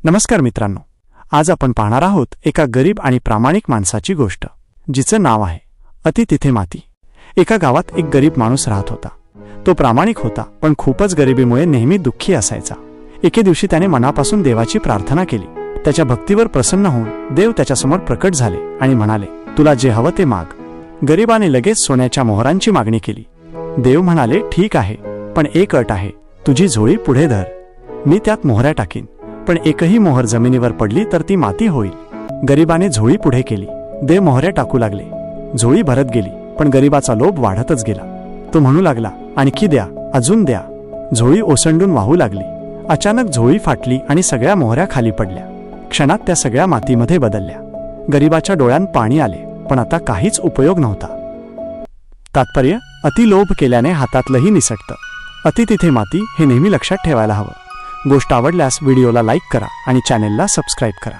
नमस्कार मित्रांनो, आज आपण पाहणार आहोत एका गरीब आणि प्रामाणिक माणसाची गोष्ट, जिचं नाव आहे अति तिथे माती. एका गावात एक गरीब माणूस राहत होता. तो प्रामाणिक होता, पण खूपच गरिबीमुळे नेहमी दुःखी असायचा. एके दिवशी त्याने मनापासून देवाची प्रार्थना केली. त्याच्या भक्तीवर प्रसन्न होऊन देव त्याच्यासमोर प्रकट झाले आणि म्हणाले, तुला जे हवं ते माग. गरिबाने लगेच सोन्याच्या मोहरांची मागणी केली. देव म्हणाले, ठीक आहे, पण एक अट आहे, तुझी झोळी पुढे धर, मी त्यात मोहऱ्या टाकीन. पण एकही मोहर जमिनीवर पडली तर ती माती होईल. गरिबाने झोळी पुढे केली. देव मोहऱ्या टाकू लागले. झोळी भरत गेली, पण गरिबाचा लोभ वाढतच गेला. तो म्हणू लागला, आणखी द्या, अजून द्या. झोळी ओसंडून वाहू लागली. अचानक झोळी फाटली आणि सगळ्या मोहऱ्या खाली पडल्या. क्षणात त्या सगळ्या मातीमध्ये बदलल्या. गरिबाच्या डोळ्यात पाणी आले, पण आता काहीच उपयोग नव्हता. तात्पर्य: अति लोभ केल्याने हातातलंही निसटतं. अति तिथे माती हे नेहमी लक्षात ठेवायला हवं. गोष्ट आवडल्यास व्हिडिओला लाईक करा आणि चॅनेलला सबस्क्राईब करा.